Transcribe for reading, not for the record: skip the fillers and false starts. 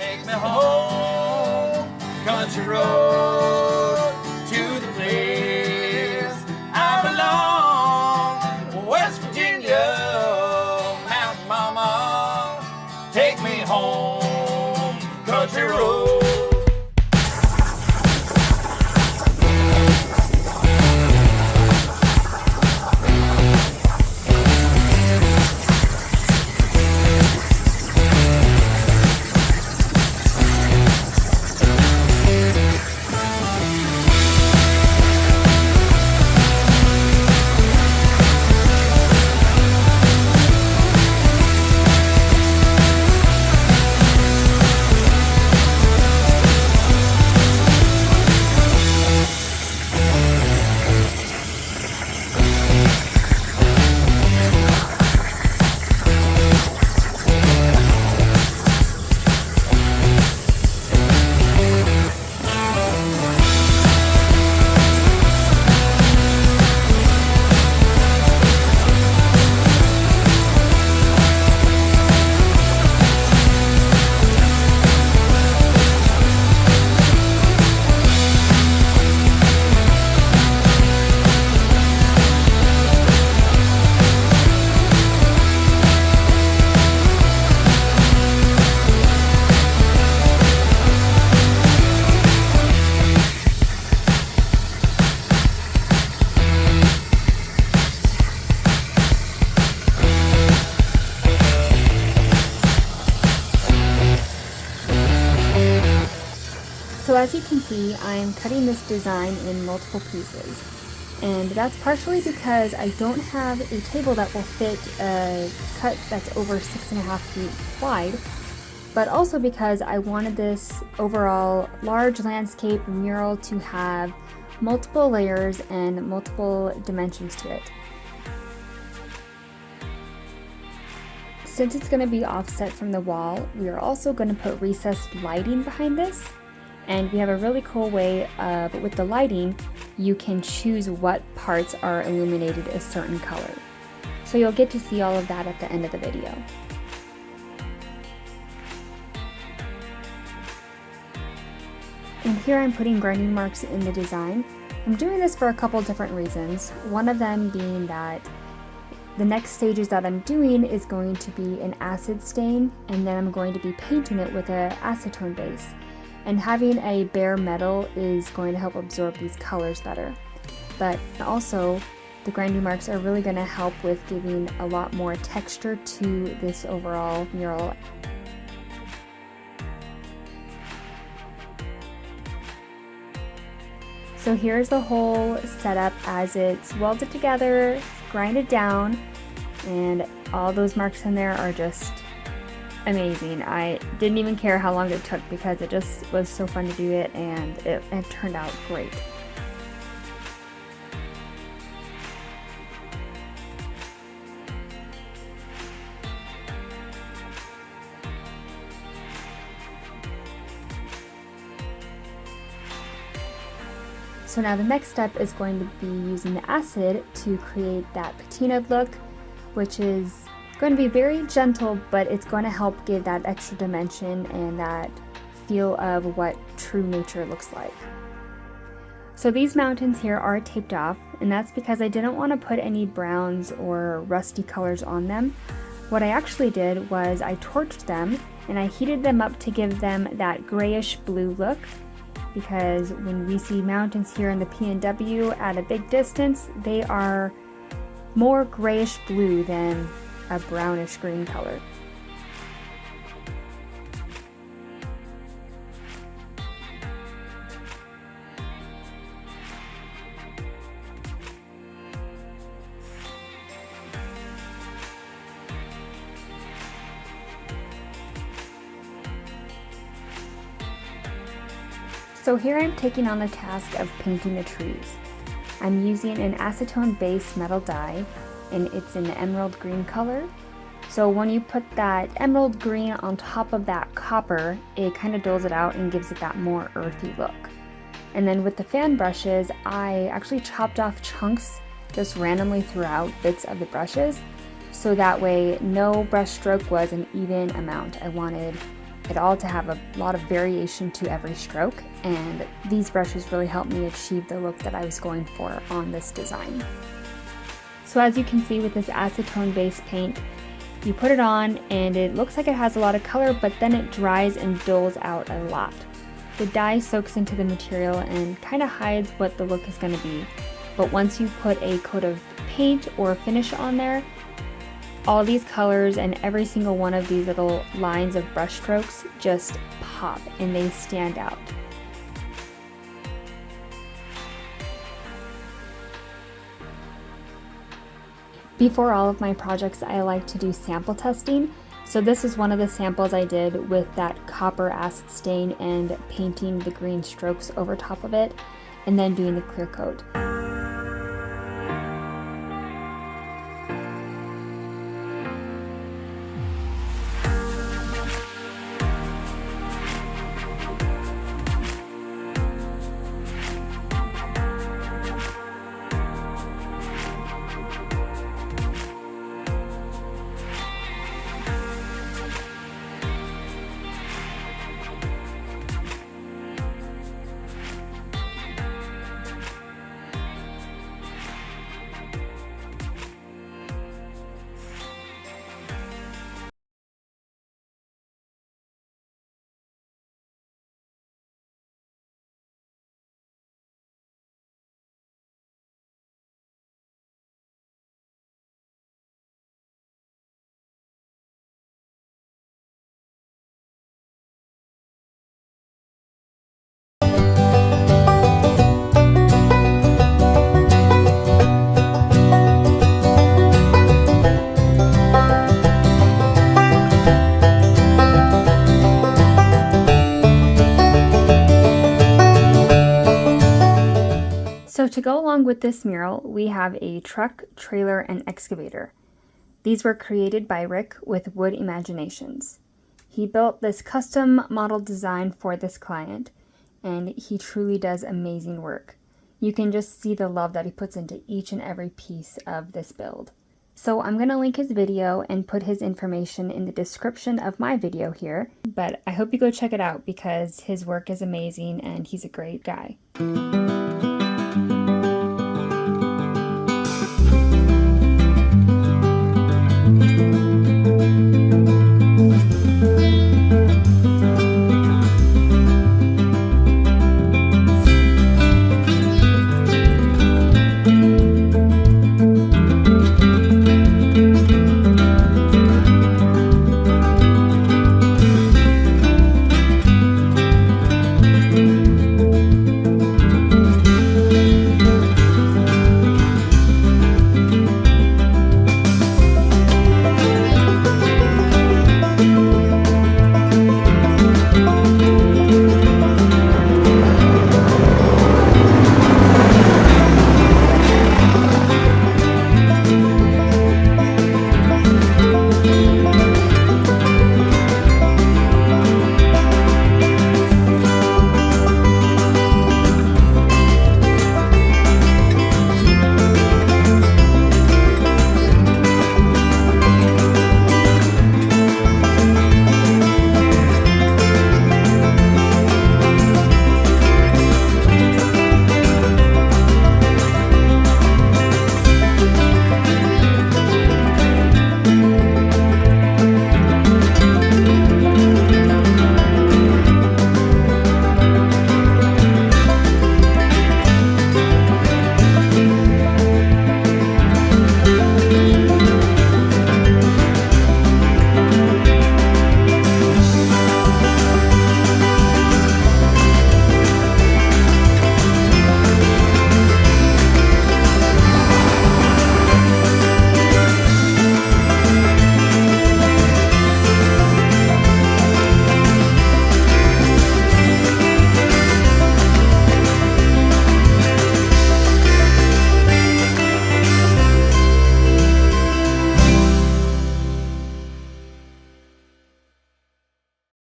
Take me home, country road, to the place I belong. West Virginia, Mountain Mama, take me home, country road. So as you can see, I'm cutting this design in multiple pieces, and that's partially because I don't have a table that will fit a cut that's over 6.5 feet wide, but also because I wanted this overall large landscape mural to have multiple layers and multiple dimensions to it. Since it's going to be offset from the wall, we are also going to put recessed lighting behind this. And we have a really cool way of, with the lighting, you can choose what parts are illuminated a certain color. So you'll get to see all of that at the end of the video. And here I'm putting grinding marks in the design. I'm doing this for a couple different reasons. One of them being that the next stages that I'm doing is going to be an acid stain, and then I'm going to be painting it with an acetone base. And having a bare metal is going to help absorb these colors better. But also, the grinding marks are really going to help with giving a lot more texture to this overall mural. So here's the whole setup as it's welded together, grinded down, and all those marks in there are just amazing. I didn't even care how long it took because it just was so fun to do it, and it turned out great. So now the next step is going to be using the acid to create that patina look, which is going to be very gentle, but it's going to help give that extra dimension and that feel of what true nature looks like. So these mountains here are taped off, and that's because I didn't want to put any browns or rusty colors on them. What I actually did was I torched them and I heated them up to give them that grayish blue look, because when we see mountains here in the PNW at a big distance, they are more grayish blue than a brownish green color. So here I'm taking on the task of painting the trees. I'm using an acetone based metal dye, and it's in the emerald green color. So when you put that emerald green on top of that copper, it kind of dulls it out and gives it that more earthy look. And then with the fan brushes, I actually chopped off chunks just randomly throughout bits of the brushes, so that way no brush stroke was an even amount. I wanted it all to have a lot of variation to every stroke, and these brushes really helped me achieve the look that I was going for on this design. So as you can see with this acetone based paint, you put it on and it looks like it has a lot of color, but then it dries and dulls out a lot. The dye soaks into the material and kind of hides what the look is going to be. But once you put a coat of paint or finish on there, all these colors and every single one of these little lines of brush strokes just pop and they stand out. Before all of my projects, I like to do sample testing. So this is one of the samples I did with that copper acid stain and painting the green strokes over top of it and then doing the clear coat. So to go along with this mural, we have a truck, trailer, and excavator. These were created by Rick with Wood Imaginations. He built this custom model design for this client, and he truly does amazing work. You can just see the love that he puts into each and every piece of this build. So I'm going to link his video and put his information in the description of my video here, but I hope you go check it out because his work is amazing and he's a great guy.